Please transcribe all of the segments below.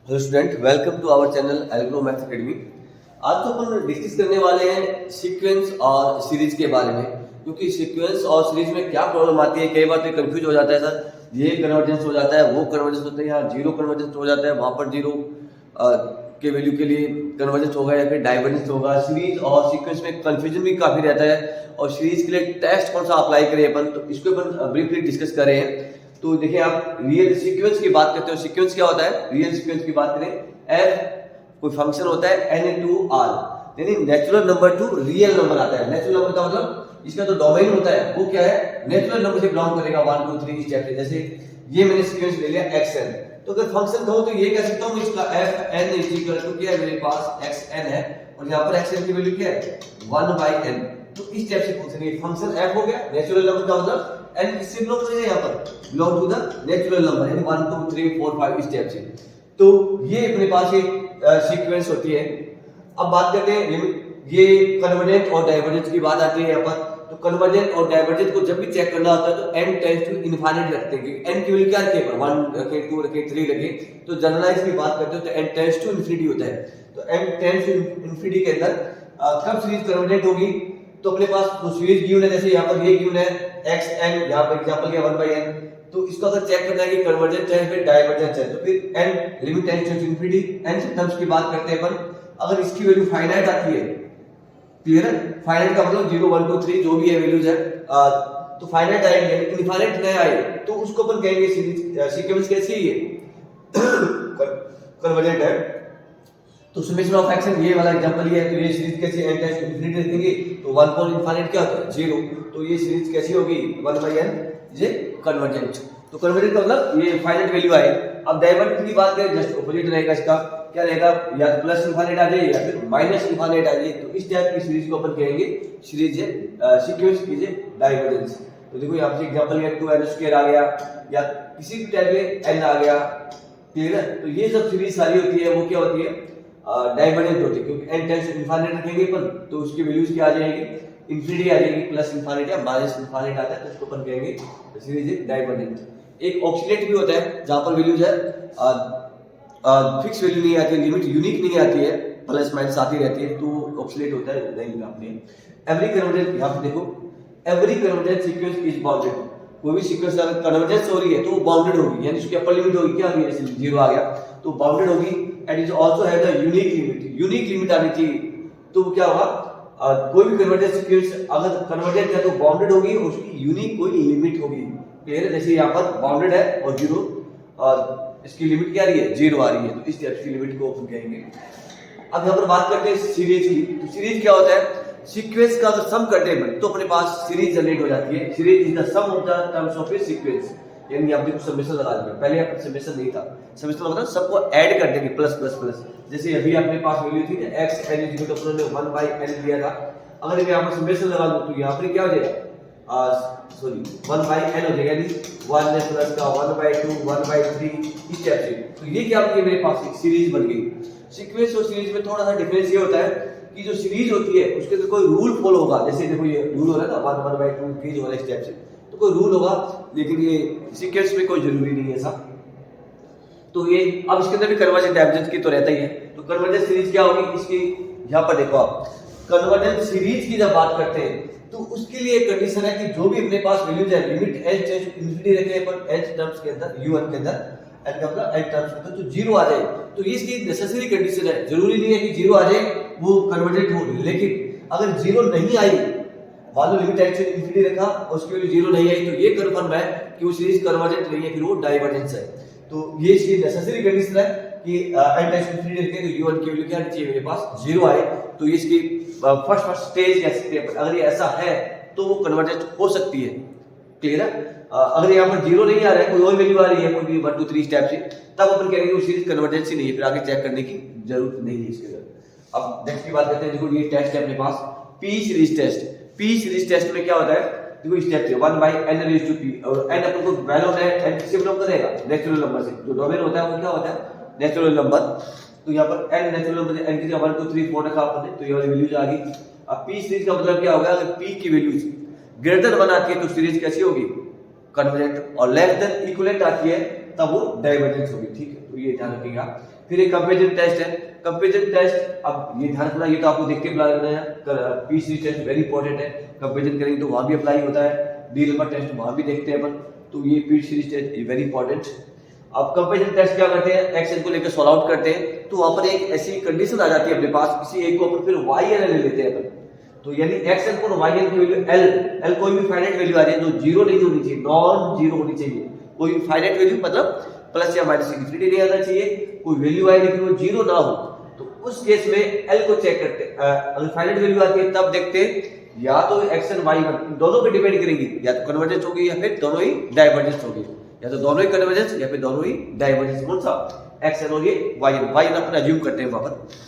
Hello student, welcome to our channel Algro maths academy. आज तो अपन discuss करने वाले हैं सीक्वेंस और सीरीज के बारे में, क्योंकि सीक्वेंस और सीरीज में क्या प्रॉब्लम आती है। कई बार तो कंफ्यूज हो जाता है सर, ये कन्वर्जेंस हो जाता है, वो कन्वर्जेंस होता है, यहाँ जीरो कन्वर्जेंस हो जाता है, वहां पर जीरो के वैल्यू के लिए कन्वर्जेंस होगा या फिर डाइवर्जेंस होगा। सीरीज और सीक्वेंस में कंफ्यूजन भी काफी रहता है, और सीरीज के लिए टेस्ट कौन सा अप्लाई करें अपन, तो इसको अपन ब्रीफली डिस्कस कर रहे हैं। तो देखिए, आप रियल सीक्वेंस की बात करते हो, सीक्वेंस क्या होता है, रियल सीक्वेंस की बात करें, एफ कोई फंक्शन होता है n इंटू आर, यानी natural number two real number आता है। नेचुरल नंबर का मतलब इसका तो डोमेन होता है, वो क्या है, नेचुरल नंबर से बिलोंग करेगा, 1 2 3 स्टेप से। जैसे ये मैंने सीक्वेंस ले लिया xn, तो अगर फंक्शन कहूं तो ये कह सकता हूं इसका fn इज इक्वल टू क्या है, मेरे पास xn है और यहाँ पर xn की वैल्यू क्या है, 1/n। तो इस टाइप से पूछ रहे हैं, फंक्शन f हो गया, नेचुरल नंबर का मतलब n किससे बिलोंग करेगा, यहाँ पर belong to the natural number, यानी 1 2 3 4 5 इस टाइप से। तो ये अपने पास एक सीक्वेंस होती है। अब बात करते हैं, ये कन्वर्जेंट और डाइवर्जेंट की बात आती है यहाँ पर। तो कन्वर्जेंट और डाइवर्जेंट को जब भी चेक करना होता है तो n टेंड्स टू इनफाइनाइट रखते हैं, क्योंकि n की वैल्यू क्या रखे पर 1 रखे, 2 रखे, 3 रखे। तो जनरलाइज की बात करते हो तो n टेंड्स टू इन्फिनिटी होता है। तो n टेंड्स टू इन्फिनिटी के अंदर कब सीरीज कन्वर्जेंट होगी, तो अपने पास जो सीरीज गिवन है, जैसे यहाँ पर ये गिवन है xn, यहाँ पर एग्जांपल किया 1/n, तो इसको अगर चेक करना है कि कन्वर्जेंट है फिर डाइवर्जेंट है, तो फिर n limit tends to infinity, n terms की बात करते हैं अपन। अगर इसकी वैल्यू फाइनाइट आती है, क्लियर है, फाइनाइट का मतलब 0 1 2 3 जो भी है वैल्यूज है, तो फाइनाइट आएंगे, इनफाइनाइट नहीं आए तो उसको अपन कहेंगे सीरीज सीक्वेंस कैसी है, कन्वर्जेंट है। तो समेशन ऑफ एक्शन ये वाला एग्जांपल ये है, तो ये सीरीज कैसी n टेंड्स टू इन्फिनिटी रखेंगे तो 1 पर इनफाइनाइट क्या होता है 0, तो ये सीरीज कैसी होगी 1/n, ये कन्वर्जेंट। तो कन्वर्जेंट का मतलब ये फाइनाइट वैल्यू आए। अब डाइवर्जेंट की बात करें, जस्ट ऑपोजिट रहेगा इसका, क्या रहेगा, या तो प्लस इनफाइनाइट आ जाए या फिर माइनस इनफाइनाइट आ जाए। तो इस टाइप की सीरीज को अपन कहेंगे सीरीज सीक्वेंस कीजिए डाइवर्जेंस। तो देखो यहाँ पे एग्जांपल है 2n² आ गया, या किसी भी टाइप में n आ गया, क्लियर है। तो ये सब सीरीज सारी होती है, वो क्या होती है, डाइवर्जेंट होती है, क्योंकि n टेंड्स टू इनफाइनाइट रखेंगे अपन तो उसकी वैल्यूज क्या आ जाएगी, इन्फिनिटी आ जाएगी, प्लस इनफाइनाइट या माइनस इनफाइनाइट आता है तो उसको अपन कहेंगे सीरीज डाइवर्जेंट। एक ऑक्सीलेट भी होता है, जहां पर वैल्यूज है फिक्स वैल्यू नहीं आती है, लिमिट यूनिक नहीं आती है, प्लस माइनस आती रहती है, तो ऑक्सीलेट होता है, नहीं आपने। एवरी कन्वर्जेंट, यहाँ पे देखो, every convergent sequence is bounded. कोई भी सीक्वेंस अगर कन्वर्जेंस हो रही है तो वो बाउंडेड होगी, यानी उसकी अपर लिमिट होगी, क्या होगी, जैसे 0 आ गया तो बाउंडेड होगी, and is also have the unique limit. Unique limit आनी चाहिए, तो वो क्या होगा, कोई भी कन्वर्जेंट सीक्वेंस अगर कन्वर्जेंट है तो बाउंडेड होगी, उसकी यूनिक कोई लिमिट होगी, क्लियर है। जैसे यहाँ पर बाउंडेड है और 0, और इसकी लिमिट क्या आ रही है 0 आ रही है, तो इस टाइप की लिमिट को अपन कहेंगे। अब यहाँ पर बात करते हैं सीरीज की। तो सीरीज क्या होता है, सीक्वेंस का अगर सम करते हैं तो अपने पास सीरीज जनरेट हो जाती है। Series is the sum of the terms of a sequence, यानी आप देखो समेशन लगा दिया, पहले यहाँ पर समेशन नहीं था, समेशन मतलब सबको ऐड कर देंगे, प्लस प्लस प्लस। जैसे अभी अपने पास वैल्यू थी ना xn इज इक्वल टू अपने 1/n लिया था, अगर मैं यहाँ पर समेशन लगा दूं तो यहाँ पर क्या हो जाएगा, सॉरी 1/n हो जाएगा, यानी 1 प्लस का 1/2 1/3 इस टाइप से। तो ये क्या आपकी मेरे पास एक सीरीज बन गई। सीक्वेंस और सीरीज में थोड़ा सा डिफरेंस ये होता है कि जो सीरीज होती है उसके अंदर कोई रूल फॉलो होगा, जैसे देखो ये रूल हो रहा है ना 1/2 इंक्रीज हो रहा है इस टाइप से, तो कोई रूल होगा, लेकिन ये सीक्वेंस में कोई जरूरी नहीं है ऐसा। तो ये अब इसके अंदर भी कन्वर्जेंट डाइवर्जेंट की तो रहता ही है। तो कन्वर्जेंट सीरीज क्या होगी, इसकी यहाँ पर देखो आप, कन्वर्जेंट सीरीज की जब बात करते हैं तो उसके लिए एक कंडीशन है कि जो भी अपने पास वैल्यूज है, limit h tends to infinity रखे पर h टर्म्स के अंदर, u1 के अंदर, h का मतलब h टर्म्स के अंदर तो 0 आ जाए, तो ये इसकी नेसेसरी कंडीशन है। जरूरी नहीं है कि 0 आ जाए वो कन्वर्जेंट हो, लेकिन अगर 0 नहीं आई, मान लो लिमिट h से इन्फिनिटी रखा और उसकी वैल्यू 0 नहीं आई, तो ये कंफर्म है कि वो सीरीज कन्वर्जेंट नहीं है, फिर वो डाइवर्जेंस है। तो ये इसकी नेसेसरी कंडीशन है कि n टेंड्स टू इन्फिनिटी रखे तो u1 की वैल्यू क्या आनी चाहिए, मेरे पास 0 आए, तो ये इसकी फर्स्ट स्टेज कह सकते हैं। अगर ये ऐसा है तो वो कन्वर्जेंट हो सकती है, क्लियर है। अगर यहाँ पर 0 नहीं आ रहा है, कोई और वैल्यू आ रही है, कोई 1 2 3 स्टेप से, तब अपन कहेंगे वो सीरीज कन्वर्जेंट ही नहीं है, फिर आगे चेक करने की जरूरत नहीं है इसके अंदर। अब नेक्स्ट की बात करते हैं, देखो ये टेस्ट है अपने पास p series test. p series test में क्या होता है, देखो स्टेप है 1/n रेज़ टू p, और n अपन को वैल्यू है, n किससे बिलोंग करेगा, नेचुरल नंबर से। जो डोमेन होता है वो क्या होता है, नेचुरल नंबर। तो यहाँ पर n नेचुरल नंबर से, n की जगह 1 2 3 4 रखा आपने, तो ये वाली वैल्यूज आ गई। अब p सीरीज का मतलब क्या होगा, अगर p की वैल्यूज ग्रेटर देन 1 आती है तो सीरीज कैसी होगी, कन्वर्जेंट, और लेस देन इक्विवेलेंट आती है तब वो डाइवर्जेंट होगी, ठीक है। तो ये ध्यान रखिएगा। फिर एक कंपैरिजन टेस्ट है, कंपैरिजन टेस्ट, अब ये ध्यान रखना, ये तो आपको देख के अप्लाई करना है। P series test very important है, कंपैरिजन करेंगे तो वहां भी अप्लाई होता है। डी नंबर टेस्ट वहां भी देखते हैं अपन, तो ये P series test very important. अब कंपैरिजन टेस्ट क्या करते हैं, एक्स एन को लेकर सॉल्व आउट करते हैं, तो वहां पर एक ऐसी कंडीशन आ जाती है अपने पास, किसी एक को अपन फिर वाई एन ले लेते हैं अपन, तो यानी एक्स एन और वाई एन की वैल्यू एल कोई भी फाइनाइट वैल्यू आ रही है जो जीरो नहीं होनी चाहिए, नॉन जीरो होनी चाहिए। कोई भी फाइनाइट वैल्यू मतलब प्लस या माइनस इंफिनिटी नहीं आना चाहिए, कोई वैल्यू आए लेकिन वो जीरो ना हो, तो उस केस में एल को चेक करते हैं। अगर फाइनाइट वैल्यू आती है तब देखते हैं या तो एक्स एन वाई वन दोनों पे डिपेंड करेंगी, या तो कन्वर्जेंस होगी या फिर दोनों ही डाइवर्जेंस होगी, या तो दोनों ही कन्वर्जेंस या फिर दोनों ही डाइवर्जेंस। कौन सा, एक्स एन और ये वाई एन अपन अज्यूम करते हैं वहां पर।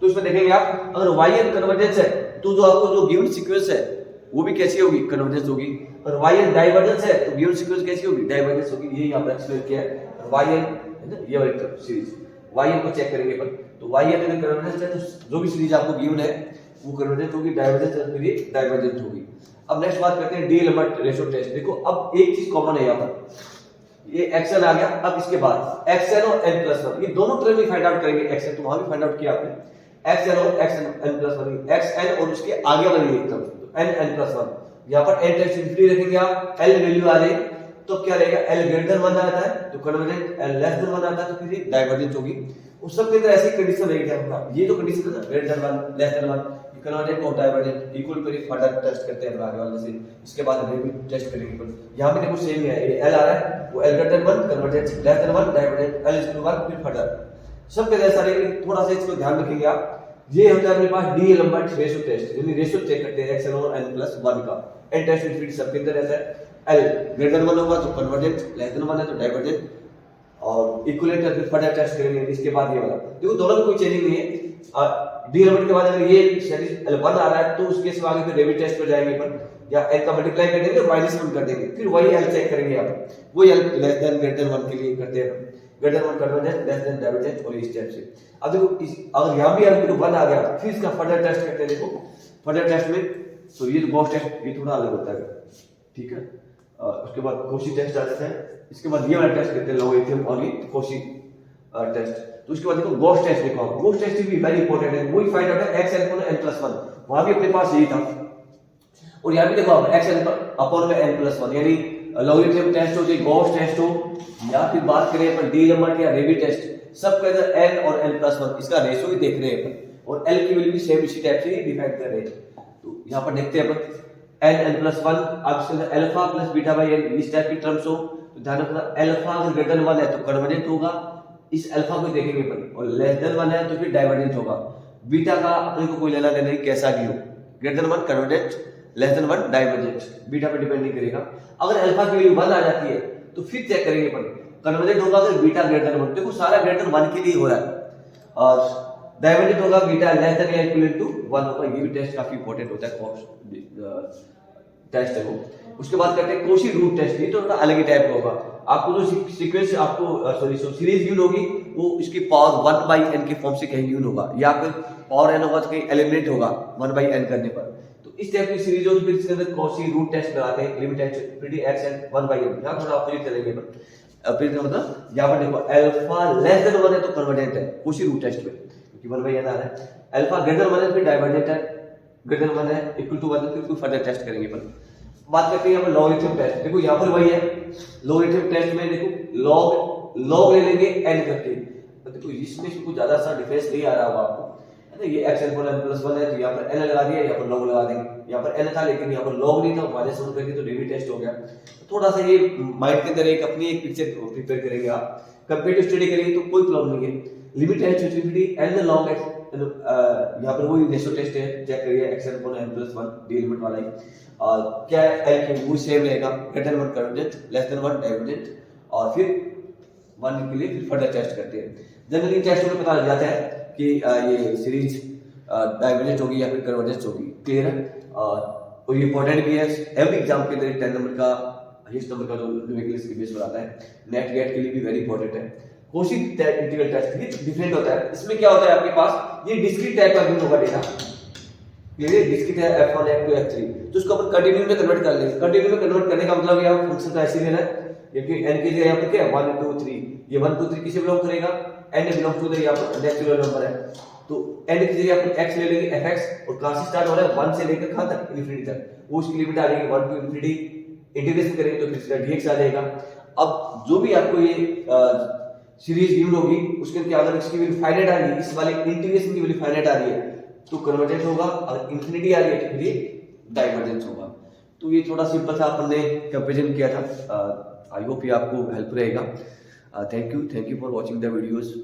तो इसमें देखेंगे आप, अगर वाई एन कन्वर्जेंस है तो जो आपको जो गिवन सीक्वेंस है वो भी कैसी होगी, कन्वर्जेंस होगी। और वाई एन डाइवर्जेंस है तो गिवन सीक्वेंस कैसी होगी, डाइवर्जेंस होगी। ये यहां पर एक्सप्लेन किया है। वाई एन है ना, ये वाली सीरीज वाई एन को चेक करेंगे अपन, तो वाई एन अगर कन्वर्जेंस है तो जो भी सीरीज आपको गिवन है वो कन्वर्जेंट होगी, डाइवर्जेंस है तो ये डाइवर्जेंट होगी। अब नेक्स्ट बात करते हैं डी एलिमेंट रेशियो टेस्ट। देखो अब एक चीज कॉमन है यहाँ पर, ये एक्सएन आ गया। अब इसके बाद एक्सएन और एन प्लस वन, ये दोनों टर्म भी फाइंड आउट करेंगे। एक्सएन तो वहां भी फाइंड आउट किया आपने, एक्सएन और X N N plus one, X N और उसके आगे वाली एक term N N plus one. यहाँ पर एन टेस्ट इंफिनिटी रखेंगे आप, एल वैल्यू आ रही तो क्या रहेगा, एल ग्रेटर देन वन आता है तो convergent, L less than one आता है तो फिर डाइवर्जेंट होगी। उस सब के अंदर ऐसी कंडीशन रहेगी आपका, ये तो कंडीशन है ना, greater than one less than one, convergent और डाइवर्जेंट इक्वल पर फर्दर टेस्ट करते हैं आगे वाले से। इसके बाद भी टेस्ट करेंगे पर यहां पे देखो सेम है, ये एल आ रहा है वो L greater than one, convergent less than one, divergent L is to one, फिर फर्दर सब के जैसा रहेगा। थोड़ा सा इसको ध्यान रखेंगे आप। ये होता है अपने पास डी एलिमेंट रेशियो टेस्ट, यानी रेशियो चेक करते हैं एक्स एन और एन प्लस वन का। एन टेस्ट इंफिनिटी सब के अंदर रहता है, एल ग्रेटर देन वन होगा तो कन्वर्जेंट, लेस देन वन है तो डाइवर्जेंट, और इक्विवेलेंट करके फर्दर टेस्ट करेंगे। इसके बाद ये वाला देखो दोनों में कोई चेंजिंग नहीं है। डी एलिमेंट के बाद अगर ये सीरीज एल वन आ रहा है तो उसके से आगे फिर डेविड टेस्ट पर जाएंगे पर, या एल का मल्टीप्लाई कर देंगे माइनस वन कर देंगे, फिर वही एल चेक करेंगे आप, वही L less than greater one के लिए करते हैं, greater one convergent less then divergent और इस टाइप से। अब देखो अगर यहां भी एल वन आ गया फिर इसका फर्दर टेस्ट करते हैं। देखो फर्दर टेस्ट में तो ये गॉस टेस्ट ये थोड़ा अलग होता है, ठीक है। उसके बाद कोशी टेस्ट आ जाता है, इसके बाद ये वाला टेस्ट करते हैं लोगरिथम और ये कोशी टेस्ट। तो उसके बाद देखो गॉस टेस्ट, देखो गॉस टेस्ट भी वेरी इंपॉर्टेंट है, वही फाइंड आउट है X N upon N plus one, वहां भी अपने पास यही था। और यहां भी देखो आप एक्स एन अपॉन में एन प्लस वन, यानी लोगरिथम टेस्ट हो चाहे गॉस टेस्ट हो या फिर बात करें अपन डी एलिमेंट या रेबी टेस्ट, सब के अंदर एन और एन प्लस वन इसका रेशियो ही देख रहे हैं अपन, और एल की वैल्यू भी सेम इसी टाइप से ही डिफाइन कर रहे हैं। तो यहां पर देखते हैं अपन एन एन प्लस वन, अब इसके अंदर alpha plus beta by N इस टाइप की टर्म्स हो तो ध्यान रखना, अल्फा अगर ग्रेटर देन वन है तो कन्वर्जेंट होगा, इस अल्फा को देखेंगे अपन, और लेस देन वन है तो फिर डाइवर्जेंट होगा। बीटा का अपने को कोई लेना देना नहीं, कैसा भी हो, greater than one convergent, less than one divergent, beta पे डिपेंड नहीं करेगा। अगर अल्फा की वैल्यू वन आ जाती है तो फिर चेक करेंगे अपन, कन्वर्जेंट होगा अगर बीटा ग्रेटर देन वन, देखो सारा ग्रेटर वन के लिए हो रहा है, और डाइवर्जेंट होगा बीटा लेस देन या इक्वल टू वन होगा। ये भी टेस्ट काफी इंपॉर्टेंट होता है, टेस्ट है वो। उसके बाद करते हैं कोशी रूट टेस्ट, ये तो थोड़ा अलग ही टाइप का होगा। आपको जो सीक्वेंस आपको सॉरी सीरीज गिवन होगी वो इसकी पावर 1 बाई n के फॉर्म से कहीं गिवन होगा, या फिर पावर n होगा तो कहीं एलिमिनेट होगा 1 बाई n करने पर। तो इस टाइप की सीरीज हो तो फिर इसके अंदर कोशी रूट टेस्ट कराते हैं, लिमिट टेस्ट फिर x n 1 बाई n, यहां थोड़ा अपोजिट चलेंगे पर फिर मतलब यहां पर देखो अल्फा लेस देन 1 है तो कन्वर्जेंट है कोशी रूट टेस्ट में, क्योंकि 1 बाई n आ रहा है। अल्फा ग्रेटर देन 1 है फिर डाइवर्जेंट है, ग्रेटर देन 1 है इक्वल टू 1 है फिर फर्दर टेस्ट करेंगे पर। बात करते हैं यहाँ पर लॉगरिथम टेस्ट, देखो यहाँ पर वही है लॉगरिथम टेस्ट में, देखो लॉग ले लेंगे n करके, तो देखो इसमें कुछ ज्यादा सा डिफरेंस नहीं आ रहा होगा आपको, है ना। ये x n पर n प्लस 1 है तो यहाँ पर n लगा दिया, यहाँ पर log लगा देंगे, यहाँ पर n था लेकिन यहाँ पर log नहीं था, माइनस 1 करके तो डेविड टेस्ट हो गया। तो थोड़ा सा ये माइंड के अंदर एक अपनी एक पिक्चर प्रिपेयर करेंगे आप, कंपेरेटिव स्टडी करेंगे तो कोई प्रॉब्लम नहीं है। लिमिट है इंफिनिटी n log x, यहाँ पर वही रेशियो टेस्ट है, चेक करिए x n पर n प्लस 1 डी एलिमेंट वाला ही, और क्या है l की वो सेम रहेगा, greater than 1 convergent, less then 1 divergent, और फिर 1 के लिए फिर फर्दर टेस्ट करते हैं। जनरली टेस्ट में पता लग जाता है कि ये सीरीज डाइवर्जेंट होगी या फिर कन्वर्जेंट होगी, क्लियर है। और ये इंपॉर्टेंट भी है, एवरी एग्जाम के अंदर 10 नंबर का हाईएस्ट नंबर का जो न्यूमेरिकल के बेस पर आता है, नेट गेट के लिए भी वेरी इंपॉर्टेंट है। कोशी इंटीग्रल टेस्ट ये डिफरेंट होता है, इसमें क्या होता है आपके पास ये डिस्क्रीट टाइप का गिवन होगा डेटा, क्लियर, डिस्क्रीट है f1 f2 f3, तो उसको अपन कंटिन्यू में कन्वर्ट कर लेंगे। कंटिन्यू में कन्वर्ट करने का मतलब यहाँ फंक्शन का ऐसे लेना है, क्योंकि n की जगह यहाँ पर क्या है 1 2 3, ये 1 2 3 किसे बिलोंग करेगा, n बिलोंग टू द यहाँ पर नेचुरल नंबर है, तो n की जगह अपन x ले लेंगे fx, और कहां से स्टार्ट हो रहा है 1 से लेकर कहां तक इन्फिनिटी तक, वो उसकी लिमिट आ जाएगी 1 टू इन्फिनिटी, इंटीग्रेशन करेंगे तो फिर सीधा dx आ जाएगा। अब जो भी आपको ये सीरीज गिवन होगी उसके अंदर अगर इसकी वैल्यू फाइनाइट आ रही है, इस वाले इंटीग्रेशन की वैल्यू फाइनाइट आ रही है तो कन्वर्जेंट होगा, अगर इंफिनिटी आ रही है तो फिर ये डाइवर्जेंस होगा। तो ये थोड़ा सिंपल सा अपन ने कंपैरिजन किया था। आई होप ये आपको हेल्प रहेगा। Thank you for watching the videos.